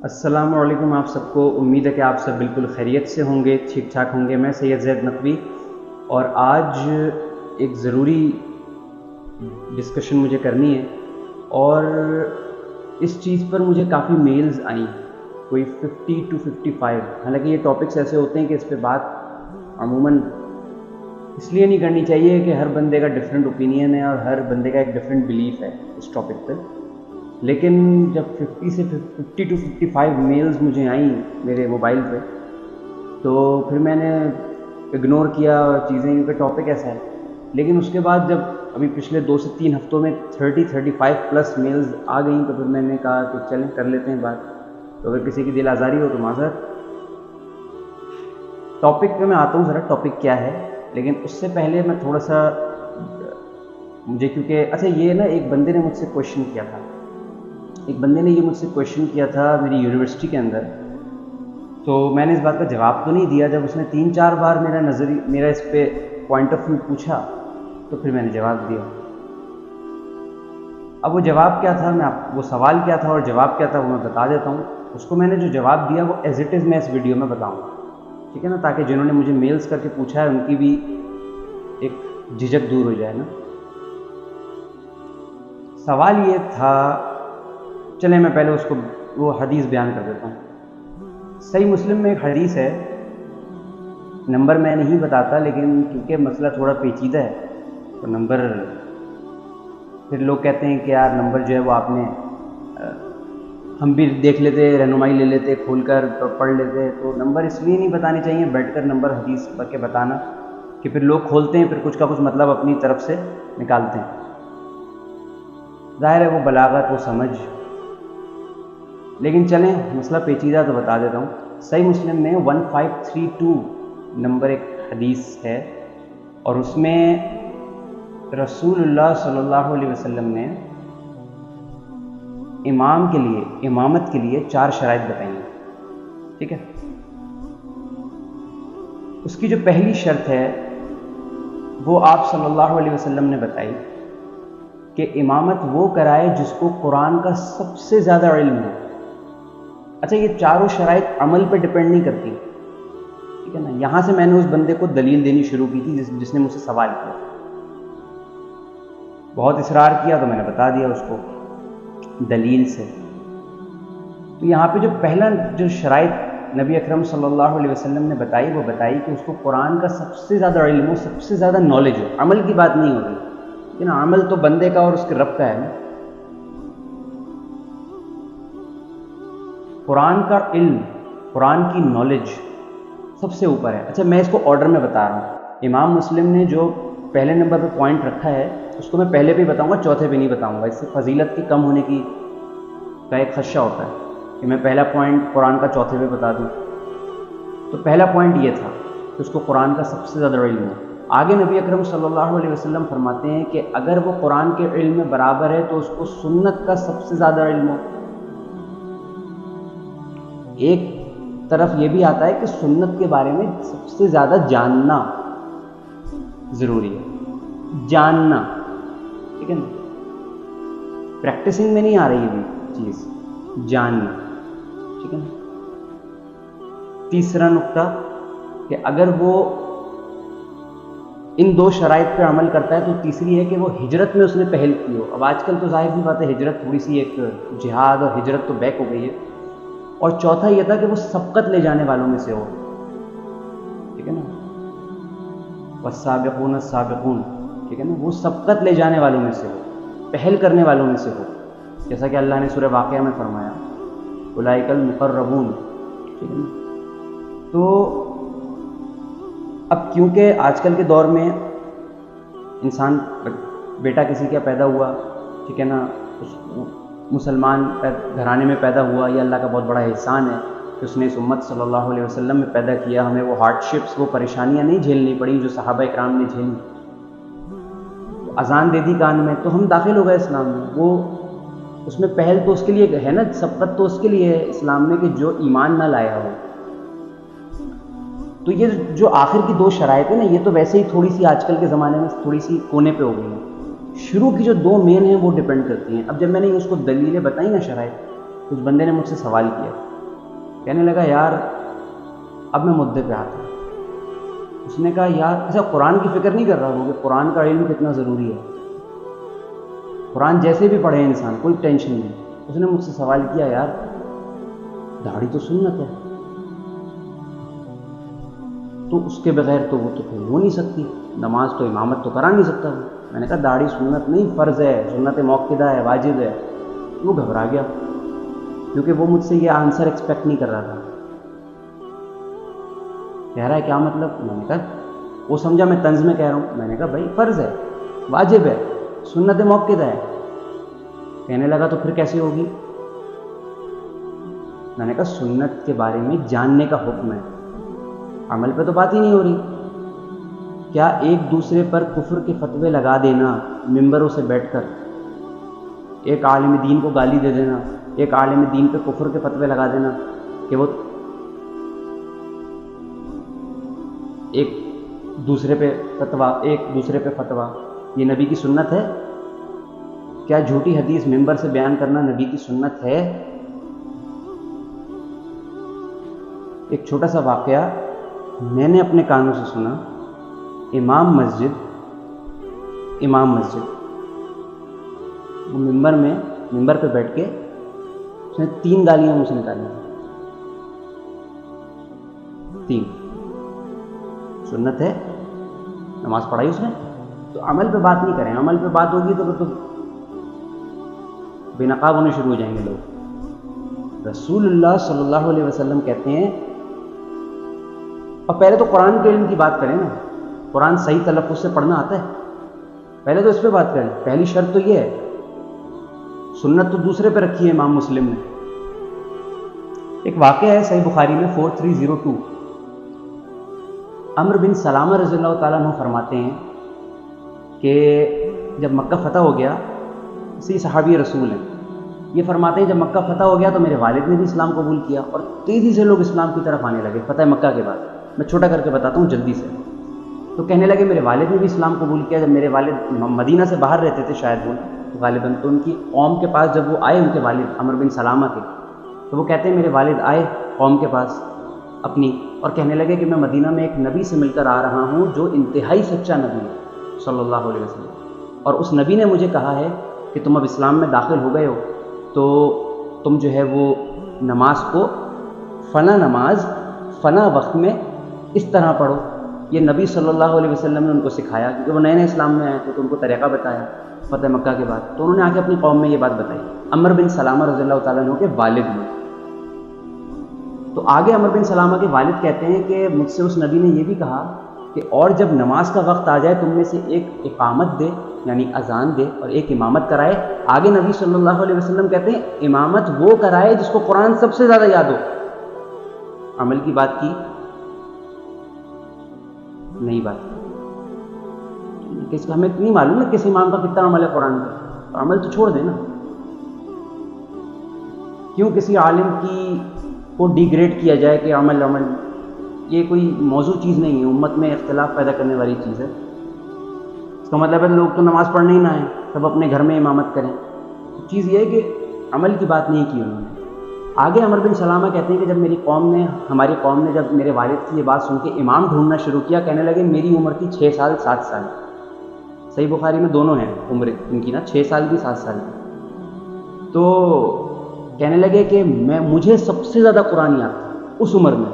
السلام علیکم آپ سب کو. امید ہے کہ آپ سب بالکل خیریت سے ہوں گے, ٹھیک ٹھاک ہوں گے. میں سید زید نقوی, اور آج ایک ضروری ڈسکشن مجھے کرنی ہے, اور اس چیز پر مجھے کافی میلز آئیں, کوئی 50 to 55. حالانکہ یہ ٹاپکس ایسے ہوتے ہیں کہ اس پہ بات عموماً اس لیے نہیں کرنی چاہیے کہ ہر بندے کا ڈفرینٹ اوپینین ہے اور ہر بندے کا ایک ڈفرینٹ بلیف ہے اس ٹاپک پہ. لیکن جب 50 to 55 میلز مجھے آئیں میرے موبائل پہ, تو پھر میں نے اگنور کیا چیزیں, کیونکہ ٹاپک ایسا ہے. لیکن اس کے بعد جب ابھی پچھلے 2 سے 3 ہفتوں میں 35+ میلز آ گئیں, تو پھر میں نے کہا کہ چلیں کر لیتے ہیں بات. تو اگر کسی کی دل آزاری ہو تو معذرت. ٹاپک پہ میں آتا ہوں ذرا, ٹاپک کیا ہے. لیکن اس سے پہلے میں تھوڑا سا مجھے, کیونکہ اچھا یہ نا ایک بندے نے مجھ سے کویشچن کیا تھا, میری یونیورسٹی کے اندر. تو میں نے اس بات کا جواب تو نہیں دیا. جب اس نے 3-4 بار میرا اس پہ پوائنٹ آف ویو پوچھا, تو پھر میں نے جواب دیا. اب وہ جواب کیا تھا, وہ سوال کیا تھا اور جواب کیا تھا, وہ میں بتا دیتا ہوں. اس کو میں نے جو جواب دیا وہ ایز اٹ از میں اس ویڈیو میں بتاؤں گا, ٹھیک ہے نا, تاکہ جنہوں نے مجھے میلز کر کے پوچھا ہے ان کی بھی ایک جھجک دور ہو جائے نا. سوال یہ تھا, چلیں میں پہلے اس کو وہ حدیث بیان کر دیتا ہوں. صحیح مسلم میں ایک حدیث ہے, نمبر میں نہیں بتاتا, لیکن کیونکہ مسئلہ تھوڑا پیچیدہ ہے تو نمبر, پھر لوگ کہتے ہیں کہ یار نمبر جو ہے وہ آپ نے, ہم بھی دیکھ لیتے, رہنمائی لے لیتے, کھول کر پڑھ لیتے. تو نمبر اس لیے نہیں بتانے چاہیے بیٹھ کر نمبر حدیث پڑھ کے بتانا, کہ پھر لوگ کھولتے ہیں, پھر کچھ کا کچھ مطلب اپنی طرف سے نکالتے ہیں. ظاہر ہے وہ بلاغت, وہ سمجھ. لیکن چلیں, مسئلہ پیچیدہ تو بتا دیتا ہوں. صحیح مسلم میں 1532 نمبر ایک حدیث ہے, اور اس میں رسول اللہ صلی اللہ علیہ وسلم نے امامت کے لیے 4 شرائط بتائی ہیں, ٹھیک ہے. اس کی جو پہلی شرط ہے وہ آپ صلی اللہ علیہ وسلم نے بتائی کہ امامت وہ کرائے جس کو قرآن کا سب سے زیادہ علم ہو. اچھا, یہ چاروں شرائط عمل پہ ڈپینڈ نہیں کرتی, ٹھیک ہے نا. یہاں سے میں نے اس بندے کو دلیل دینی شروع کی تھی جس نے مجھ سے سوال کیا. بہت اصرار کیا تو میں نے بتا دیا اس کو دلیل سے. تو یہاں پہ جو پہلا جو شرائط نبی اکرم صلی اللہ علیہ وسلم نے بتائی, وہ بتائی کہ اس کو قرآن کا سب سے زیادہ علم ہو, سب سے زیادہ نالج ہو. عمل کی بات نہیں ہو رہی, ٹھیک ہے نا. عمل تو بندے کا اور اس کے رب کا ہے نا. قرآن کا علم, قرآن کی نالج سب سے اوپر ہے. اچھا, میں اس کو آرڈر میں بتا رہا ہوں. امام مسلم نے جو پہلے نمبر پہ پوائنٹ رکھا ہے اس کو میں پہلے پہ ہی بتاؤں گا, چوتھے پہ نہیں بتاؤں گا. اس سے فضیلت کی کم ہونے کی کا ایک خدشہ ہوتا ہے کہ میں پہلا پوائنٹ قرآن کا چوتھے پہ بتا دوں. تو پہلا پوائنٹ یہ تھا کہ اس کو قرآن کا سب سے زیادہ علم ہو. آگے نبی اکرم صلی اللہ علیہ وسلم فرماتے ہیں کہ اگر وہ قرآن کے علم میں برابر ہے تو اس کو سنت کا سب سے زیادہ علم ہو. ایک طرف یہ بھی آتا ہے کہ سنت کے بارے میں سب سے زیادہ جاننا ضروری ہے, جاننا, ٹھیک ہے نا. پریکٹسنگ میں نہیں آ رہی ہے چیز, جاننا, ٹھیک ہے نا. تیسرا نقطہ کہ اگر وہ ان 2 شرائط پہ عمل کرتا ہے, تو تیسری ہے کہ وہ ہجرت میں اس نے پہل کی ہو. اب آج کل تو ظاہر سی بات ہے ہجرت تھوڑی سی ایک جہاد اور ہجرت تو بیک ہو گئی ہے. اور چوتھا یہ تھا کہ وہ سبقت لے جانے والوں میں سے ہو, ٹھیک ہے نا. والسابقون السابقون, ٹھیک ہے نا, وہ سبقت لے جانے والوں میں سے ہو, پہل کرنے والوں میں سے ہو, جیسا کہ اللہ نے سورہ واقعہ میں فرمایا اولئک المقربون, ٹھیک ہے نا. تو اب کیونکہ آج کل کے دور میں انسان, بیٹا کسی کا پیدا ہوا, ٹھیک ہے نا, مسلمان گھرانے میں پیدا ہوا, یہ اللہ کا بہت بڑا احسان ہے کہ اس نے اس امت صلی اللہ علیہ وسلم میں پیدا کیا. ہمیں وہ ہارڈ شپس, وہ پریشانیاں نہیں جھیلنی پڑی جو صحابہ اکرام نے جھیلی. اذان دے دی کان میں تو ہم داخل ہو گئے اسلام میں. وہ اس میں پہل تو اس کے لیے ہے نا, سبقت تو اس کے لیے ہے اسلام میں کہ جو ایمان نہ لایا ہو. تو یہ جو آخر کی 2 شرائط ہیں نا, یہ تو ویسے ہی تھوڑی سی آج کل کے زمانے میں تھوڑی سی کونے پہ ہو گئی ہیں. شروع کی جو 2 مین ہیں وہ ڈیپینڈ کرتی ہیں. اب جب میں نے اس کو دلیلیں بتائی نا شرائط, اس بندے نے مجھ سے سوال کیا کہنے لگا یار اب میں مدعے پہ آتا ہوں. اس نے کہا یار ایسا قرآن کی فکر نہیں کر رہا ہوں کہ قرآن کا علم کتنا ضروری ہے, قرآن جیسے بھی پڑھے انسان کوئی ٹینشن نہیں. اس نے مجھ سے سوال کیا یار داڑھی تو سنت ہے, تو اس کے بغیر تو وہ تو پھر ہو نہیں سکتی, نماز تو امامت تو کرا نہیں سکتا. میں نے کہا داڑھی سنت نہیں, فرض ہے, سنت موقدہ ہے, واجب ہے. وہ گھبرا گیا کیونکہ وہ مجھ سے یہ آنسر ایکسپیکٹ نہیں کر رہا تھا. کہہ رہا ہے کیا مطلب؟ میں نے کہا وہ سمجھا میں طنز میں کہہ رہا ہوں. میں نے کہا بھائی فرض ہے, واجب ہے, سنت موقدہ ہے. کہنے لگا تو پھر کیسے ہوگی؟ میں نے کہا سنت کے بارے میں جاننے کا حکم ہے, عمل پہ تو بات ہی نہیں ہو رہی. کیا ایک دوسرے پر کفر کے فتوے لگا دینا ممبروں سے بیٹھ کر, ایک عالم دین کو گالی دے دینا, ایک عالم دین پہ کفر کے فتوے لگا دینا کہ وہ ایک دوسرے پہ فتویٰ, یہ نبی کی سنت ہے؟ کیا جھوٹی حدیث ممبر سے بیان کرنا نبی کی سنت ہے؟ ایک چھوٹا سا واقعہ میں نے اپنے کانوں سے سنا. امام مسجد وہ ممبر پہ بیٹھ کے اس نے 3 گالیاں منہ سے نکالی. 3 سنت ہے, نماز پڑھائی اس نے, تو عمل پہ بات نہیں کریں. عمل پہ بات ہوگی تو پھر تو بے نقاب ہونے شروع ہو جائیں گے لوگ. رسول اللہ صلی اللہ علیہ وسلم کہتے ہیں, اور پہلے تو قرآن کے علم کی بات کریں نا, قرآن صحیح تلفظ سے پڑھنا آتا ہے, پہلے تو اس پہ بات کریں. پہلی شرط تو یہ ہے, سنت تو دوسرے پہ رکھی ہے امام مسلم نے. ایک واقعہ ہے صحیح بخاری میں 4302. عمر بن سلامہ رضی اللہ تعالیٰ عنہ فرماتے ہیں کہ جب مکہ فتح ہو گیا, اسی صحابی رسول ہیں, یہ فرماتے ہیں جب مکہ فتح ہو گیا تو میرے والد نے بھی اسلام قبول کیا اور تیزی سے لوگ اسلام کی طرف آنے لگے فتح مکہ کے بعد. میں چھوٹا کر کے بتاتا ہوں جلدی سے. تو کہنے لگے میرے والد نے بھی اسلام قبول کیا. جب میرے والد مدینہ سے باہر رہتے تھے شاید وہ غالباً, تو ان کی قوم کے پاس جب وہ آئے, ان کے والد عمر بن سلامہ کے, تو وہ کہتے ہیں میرے والد آئے قوم کے پاس اپنی, اور کہنے لگے کہ میں مدینہ میں ایک نبی سے مل کر آ رہا ہوں جو انتہائی سچا نبی ہے صلی اللہ علیہ وسلم, اور اس نبی نے مجھے کہا ہے کہ تم اب اسلام میں داخل ہو گئے ہو تو تم جو ہے وہ نماز کو نماز فنا وقت میں اس طرح پڑھو. یہ نبی صلی اللہ علیہ وسلم نے ان کو سکھایا, کیونکہ وہ نئے نئے اسلام میں آئے تھے تو ان کو طریقہ بتایا فتح مکہ کے بعد. تو انہوں نے آ کے اپنی قوم میں یہ بات بتائی. عمر بن سلامہ رضی اللہ تعالیٰ عنہ کے والد نے. تو آگے عمر بن سلامہ کے والد کہتے ہیں کہ مجھ سے اس نبی نے یہ بھی کہا کہ اور جب نماز کا وقت آ جائے تم میں سے ایک اقامت دے, یعنی اذان دے, اور ایک امامت کرائے. آگے نبی صلی اللہ علیہ وسلم کہتے ہیں امامت وہ کرائے جس کو قرآن سب سے زیادہ یاد ہو. عمل کی بات کی نہیں, بات کس کا ہمیں نہیں معلوم نا کس امام کا کتنا عمل ہے قرآن کا, تو عمل تو چھوڑ دیں نا. کیوں کسی عالم کی کو ڈیگریڈ کیا جائے کہ عمل, یہ کوئی موضوع چیز نہیں ہے, امت میں اختلاف پیدا کرنے والی چیز ہے. اس کا مطلب ہے لوگ تو نماز پڑھنے ہی نہ آئیں, سب اپنے گھر میں امامت کریں. چیز یہ ہے کہ عمل کی بات نہیں کی انہوں نے. آگے عمر بن سلامہ کہتے ہیں کہ جب ہماری قوم نے جب میرے والد کی یہ بات سن کے امام ڈھونڈنا شروع کیا, کہنے لگے میری عمر تھی 6 سال 7 سال. صحیح بخاری میں دونوں ہیں عمر ان کی نا, 6 سال کی 7 سال کی. تو کہنے لگے کہ مجھے سب سے زیادہ قرآن یاد تھا اس عمر میں,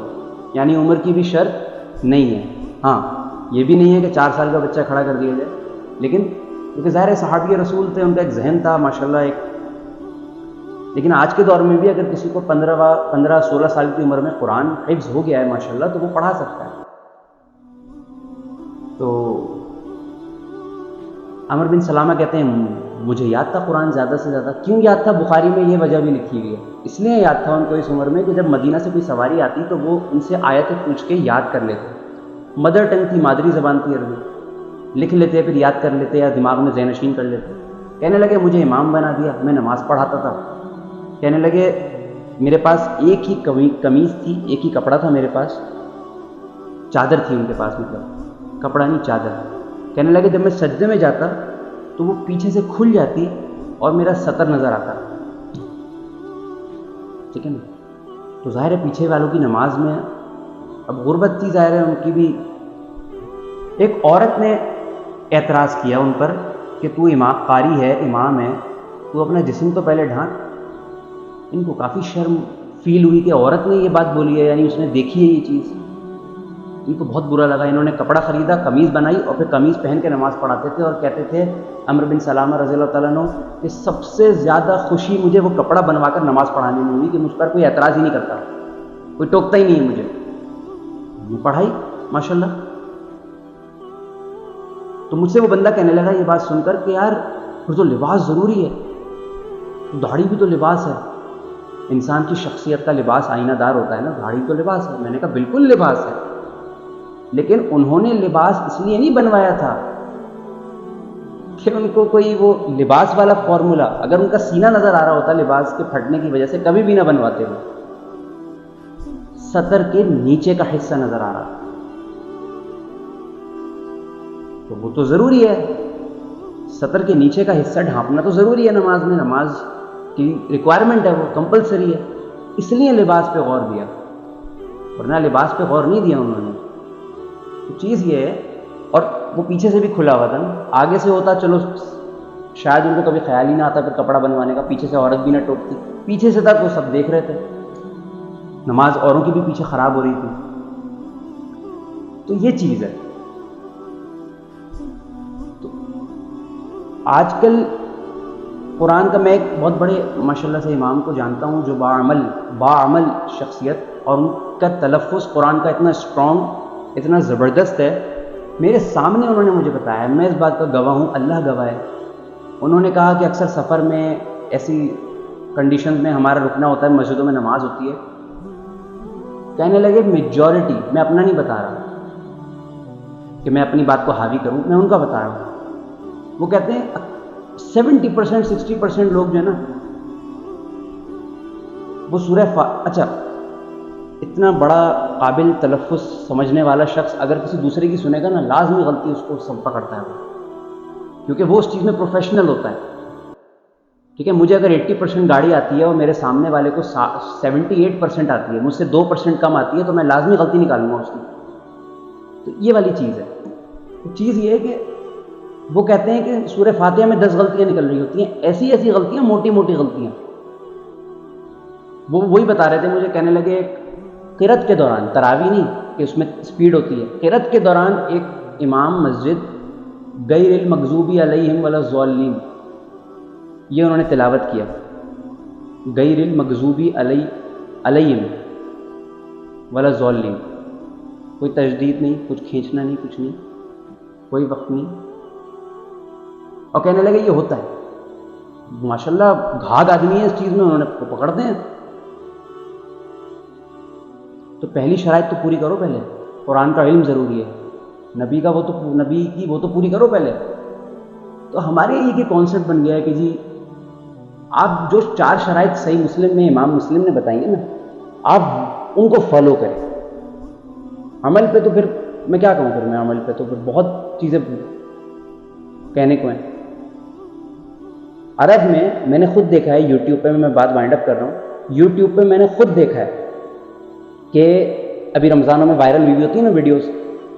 یعنی عمر کی بھی شرط نہیں ہے. ہاں یہ بھی نہیں ہے کہ 4 سال کا بچہ کھڑا کر دیا جائے, لیکن کیونکہ ظاہر صحابی رسول تھے, ان کا ایک ذہن تھا ماشاءاللہ ایک. لیکن آج کے دور میں بھی اگر کسی کو 15-16 سال کی عمر میں قرآن حفظ ہو گیا ہے ماشاءاللہ, تو وہ پڑھا سکتا ہے. تو عمر بن سلامہ کہتے ہیں مجھے یاد تھا قرآن زیادہ سے زیادہ. کیوں یاد تھا؟ بخاری میں یہ وجہ بھی لکھی ہوئی ہے. اس لیے یاد تھا ان کو اس عمر میں کہ جب مدینہ سے کوئی سواری آتی تو وہ ان سے آیتیں پوچھ کے یاد کر لیتے. مدر ٹنگ تھی, مادری زبان تھی عربی, لکھ لیتے پھر یاد کر لیتے یا دماغ میں ذہن نشین کر لیتے. کہنے لگے مجھے امام بنا دیا, میں نماز پڑھاتا تھا. کہنے لگے میرے پاس ایک ہی قمیض تھی, ایک ہی کپڑا تھا میرے پاس, چادر تھی ان کے پاس, مطلب کپڑا نہیں چادر. کہنے لگے جب میں سجدے میں جاتا تو وہ پیچھے سے کھل جاتی اور میرا سطر نظر آتا. ٹھیک ہے نا, تو ظاہر ہے پیچھے والوں کی نماز میں اب غربت تھی، ظاہر ہے ان کی بھی. ایک عورت نے اعتراض کیا ان پر کہ تو امام قاری ہے، امام ہے، تو اپنا جسم تو پہلے ڈھانک. ان کو کافی شرم فیل ہوئی کہ عورت نے یہ بات بولی ہے، یعنی اس نے دیکھی ہے یہ چیز. ان کو بہت برا لگا. انہوں نے کپڑا خریدا، قمیض بنائی اور پھر قمیض پہن کے نماز پڑھاتے تھے، اور کہتے تھے عمرو بن سلامہ رضی اللہ تعالیٰ عنہ کہ سب سے زیادہ خوشی مجھے وہ کپڑا بنوا کر نماز پڑھانے میں ہوئی کہ مجھ پر کوئی اعتراض ہی نہیں کرتا، کوئی ٹوکتا ہی نہیں ہے مجھے. میں پڑھائی ماشاء اللہ. تو مجھ سے وہ بندہ کہنے لگا یہ بات سن کر کہ یار پھر تو لباس ضروری ہے، داڑھی بھی تو لباس ہے، انسان کی شخصیت کا لباس آئینہ دار ہوتا ہے نا، داڑھی تو لباس ہے. میں نے کہا بالکل لباس ہے، لیکن انہوں نے لباس اس لیے نہیں بنوایا تھا کہ ان کو کوئی وہ لباس والا فارمولا، اگر ان کا سینہ نظر آ رہا ہوتا لباس کے پھٹنے کی وجہ سے کبھی بھی نہ بنواتے وہ. سطر کے نیچے کا حصہ نظر آ رہا تو وہ تو ضروری ہے، سطر کے نیچے کا حصہ ڈھانپنا تو ضروری ہے نماز میں، نماز کی ریکوائرمنٹ ہے، وہ کمپلسری ہے. اس لیے لباس پہ غور دیا، ورنہ لباس پہ غور نہیں دیا انہوں نے. تو چیز یہ ہے، اور وہ پیچھے سے بھی کھلا ہوا تھا نا، آگے سے ہوتا چلو شاید ان کو کبھی خیال ہی نہ آتا پھر کپڑا بنوانے کا، پیچھے سے عورت بھی نہ ٹوکتی. پیچھے سے تک وہ سب دیکھ رہے تھے، نماز اوروں کی بھی پیچھے خراب ہو رہی تھی. تو یہ چیز ہے. تو آج کل قرآن کا میں ایک بہت بڑے ماشاءاللہ سے امام کو جانتا ہوں جو باعمل شخصیت، اور ان کا تلفظ قرآن کا اتنا اسٹرانگ، اتنا زبردست ہے. میرے سامنے انہوں نے مجھے بتایا، میں اس بات کا گواہ ہوں، اللہ گواہ ہے. انہوں نے کہا کہ اکثر سفر میں ایسی کنڈیشنز میں ہمارا رکنا ہوتا ہے، مسجدوں میں نماز ہوتی ہے. کہنے لگے میجورٹی، میں اپنا نہیں بتا رہا کہ میں اپنی بات کو حاوی کروں، میں ان کا بتا رہا ہوں. وہ کہتے ہیں 70% 60% لوگ جو ہے نا وہ سورہ اچھا اتنا بڑا قابل تلفظ سمجھنے والا شخص اگر کسی دوسرے کی سنے گا نا، لازمی غلطی اس کو سب پکڑتا ہے وہ، کیونکہ وہ اس چیز میں پروفیشنل ہوتا ہے. ٹھیک ہے، مجھے اگر 80% گاڑی آتی ہے اور میرے سامنے والے کو 78% آتی ہے، مجھ سے 2% کم آتی ہے، تو میں لازمی غلطی نکالوں گا اس کی. تو یہ والی چیز ہے. چیز یہ ہے کہ وہ کہتے ہیں کہ سورہ فاتحہ میں 10 غلطیاں نکل رہی ہوتی ہیں، ایسی ایسی غلطیاں، موٹی موٹی غلطیاں. وہ وہی بتا رہے تھے مجھے، کہنے لگے قرات کے دوران، تراویح نہیں کہ اس میں سپیڈ ہوتی ہے، قرات کے دوران ایک امام مسجد غیر المغضوب علیہم ولا الضالین، یہ انہوں نے تلاوت کیا، غیر المغضوب علیہم ولا الضالین. کوئی تجدید نہیں، کچھ کھینچنا نہیں، کچھ نہیں، کوئی وقت نہیں. اور کہنے لگے یہ ہوتا ہے، ماشاءاللہ گھاگ آدمی ہے اس چیز میں، انہوں نے پکڑتے ہیں. تو پہلی شرائط تو پوری کرو پہلے، قرآن کا علم ضروری ہے، نبی کی وہ تو پوری کرو پہلے. تو ہمارے یہ کہ کانسیپٹ بن گیا ہے کہ جی آپ جو 4 شرائط صحیح مسلم میں امام مسلم نے بتائی ہیں نا، آپ ان کو فالو کریں. عمل پہ تو پھر میں کیا کہوں، پھر میں عمل پہ تو پھر بہت چیزیں کہنے کو ہیں. عرب میں نے خود دیکھا ہے، یوٹیوب پہ میں بات وائنڈ اپ کر رہا ہوں، یوٹیوب پہ میں نے خود دیکھا ہے کہ ابھی رمضانوں میں وائرل ویڈیو ہوتی ہے نا، ویڈیوز،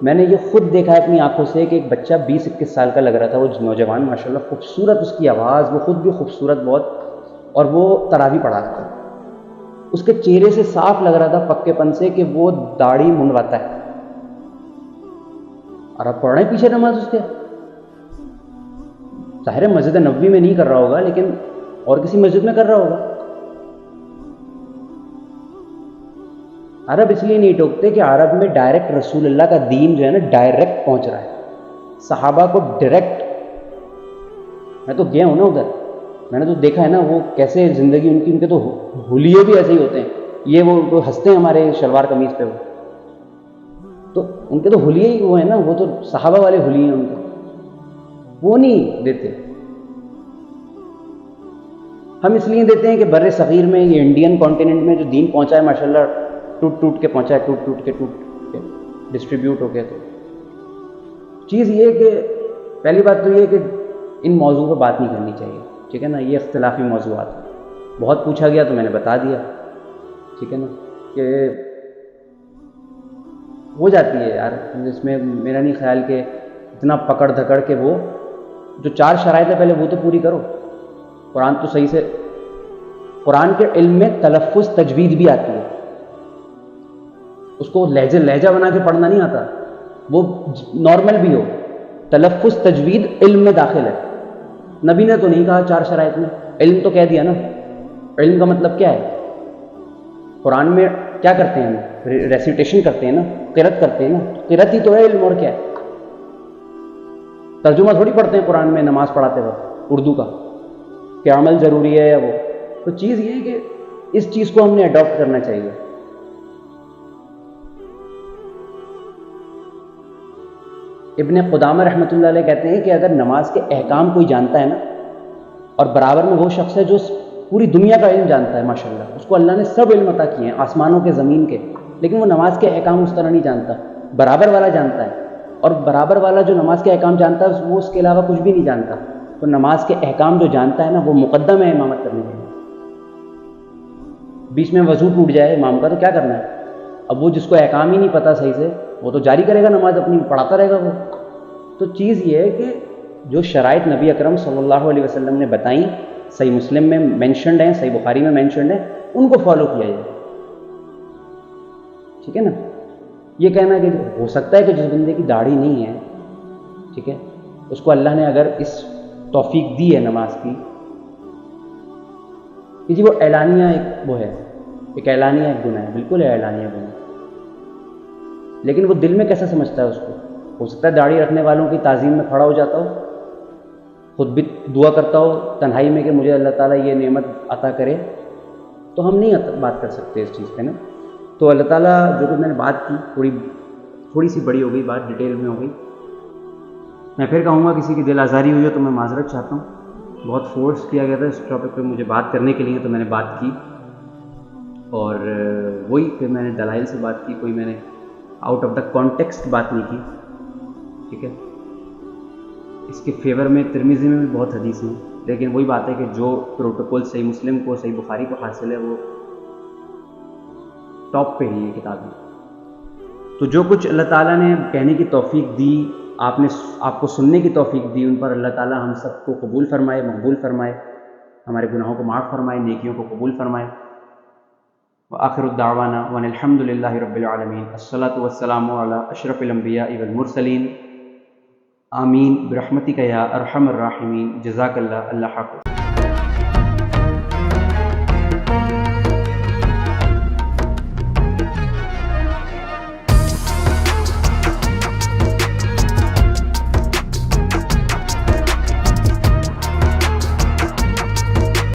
میں نے یہ خود دیکھا ہے اپنی آنکھوں سے کہ ایک بچہ 20-21 سال کا لگ رہا تھا، وہ نوجوان ماشاءاللہ خوبصورت، اس کی آواز، وہ خود بھی خوبصورت بہت، اور وہ تراویح پڑھا تھا. اس کے چہرے سے صاف لگ رہا تھا پکے پن سے کہ وہ داڑھی منڈواتا ہے. اور آپ پڑھ رہے ہیں پیچھے نماز اس کے، ظاہر مسجد نبوی میں نہیں کر رہا ہوگا لیکن اور کسی مسجد میں کر رہا ہوگا. عرب اس لیے نہیں ٹوکتے کہ عرب میں ڈائریکٹ رسول اللہ کا دین جو ہے نا ڈائریکٹ پہنچ رہا ہے صحابہ کو ڈائریکٹ. میں تو گیا ہوں نا ادھر، میں نے تو دیکھا ہے نا وہ کیسے زندگی ان کے تو حلیے بھی ایسے ہی ہوتے ہیں. یہ وہ ہنستے ہیں ہمارے شلوار قمیض پہ، وہ تو ان کے تو حلیے ہی وہ ہیں نا، وہ تو صحابہ والے حلیے ہیں ان کے، وہ نہیں دیتے. ہم اس لیے دیتے ہیں کہ بر صغیر میں، یہ انڈین کانٹیننٹ میں جو دین پہنچا ہے ماشاءاللہ ٹوٹ کے پہنچا ہے، ٹوٹ کے ڈسٹریبیوٹ ہو گیا. تو چیز یہ کہ پہلی بات تو یہ کہ ان موضوع پہ بات نہیں کرنی چاہیے، ٹھیک ہے نا، یہ اختلافی موضوعات ہیں. بہت پوچھا گیا تو میں نے بتا دیا، ٹھیک ہے نا. کہ ہو جاتی ہے یار، اس میں میرا نہیں خیال کہ اتنا پکڑ دھکڑ کے وہ جو 4 شرائط ہے پہلے وہ تو پوری کرو. قرآن تو صحیح سے، قرآن کے علم میں تلفظ تجوید بھی آتی ہے، اس کو لہجہ بنا کے پڑھنا نہیں آتا، وہ نارمل بھی ہو. تلفظ تجوید علم میں داخل ہے. نبی نے تو نہیں کہا 4 شرائط میں، علم تو کہہ دیا نا. علم کا مطلب کیا ہے؟ قرآن میں کیا کرتے ہیں ہم؟ ریسیٹیشن کرتے ہیں نا، قرأت کرتے ہیں نا. قرأت ہی تو ہے علم، اور کیا ہے؟ ترجمہ تھوڑی پڑھتے ہیں قرآن میں نماز پڑھاتے وقت اردو کا کہ عمل ضروری ہے یا وہ. تو چیز یہ ہے کہ اس چیز کو ہم نے اڈاپٹ کرنا چاہیے. ابن قدامہ رحمۃ اللہ علیہ کہتے ہیں کہ اگر نماز کے احکام کوئی جانتا ہے نا، اور برابر میں وہ شخص ہے جو پوری دنیا کا علم جانتا ہے، ماشاءاللہ اس کو اللہ نے سب علم عطا کیے ہیں آسمانوں کے زمین کے، لیکن وہ نماز کے احکام اس طرح نہیں جانتا. برابر والا جانتا ہے، اور برابر والا جو نماز کے احکام جانتا ہے وہ اس کے علاوہ کچھ بھی نہیں جانتا. تو نماز کے احکام جو جانتا ہے نا وہ مقدم ہے امامت کرنے کے لیے. بیچ میں وضو ٹوٹ جائے امام کا تو کیا کرنا ہے؟ اب وہ جس کو احکام ہی نہیں پتہ صحیح سے، وہ تو جاری کرے گا نماز اپنی، پڑھاتا رہے گا وہ. تو چیز یہ ہے کہ جو شرائط نبی اکرم صلی اللہ علیہ وسلم نے بتائیں، صحیح مسلم میں مینشنڈ ہیں، صحیح بخاری میں مینشنڈ ہیں، ان کو فالو کیا جائے. ٹھیک ہے نا؟ یہ کہنا کہ ہو سکتا ہے کہ جس بندے کی داڑھی نہیں ہے، ٹھیک ہے، اس کو اللہ نے اگر اس توفیق دی ہے نماز کی کہ جی وہ اعلانیہ ایک وہ ہے، ایک اعلانیہ ایک گناہ ہے، بالکل ہے اعلانیہ گناہ، لیکن وہ دل میں کیسے سمجھتا ہے اس کو؟ ہو سکتا ہے داڑھی رکھنے والوں کی تعظیم میں کھڑا ہو جاتا ہو، خود بھی دعا کرتا ہو تنہائی میں کہ مجھے اللہ تعالیٰ یہ نعمت عطا کرے. تو ہم نہیں بات کر سکتے اس چیز پہ نا. تو اللہ تعالیٰ جو کہ میں نے بات کی تھوڑی سی بڑی ہو گئی، بات ڈیٹیل میں ہو گئی. میں پھر کہوں گا کسی کی دل آزاری ہوئی ہو تو میں معذرت چاہتا ہوں. بہت فورس کیا گیا تھا اس ٹاپک پہ مجھے بات کرنے کے لیے، تو میں نے بات کی، اور وہی پھر میں نے دلائل سے بات کی، کوئی میں نے آؤٹ آف دا کانٹیکسٹ بات نہیں کی. ٹھیک ہے، اس کے فیور میں ترمذی میں بھی بہت حدیث ہیں، لیکن وہی بات ہے کہ جو پروٹوکول صحیح مسلم کو، صحیح بخاری کو حاصل ہے وہ ٹاپ پہ ہی یہ کتاب ہے. تو جو کچھ اللہ تعالیٰ نے کہنے کی توفیق دی، آپ کو سننے کی توفیق دی، ان پر اللہ تعالیٰ ہم سب کو قبول فرمائے، مقبول فرمائے، ہمارے گناہوں کو معاف فرمائے، نیکیوں کو قبول فرمائے. وآخر الدعوانا وان الحمد للہ رب العالمین. الصلاۃ والسلام علی اشرف الانبیاء والمرسلین. آمین برحمتک یا ارحم الراحمین. جزاک اللہ. اللہ حافظ.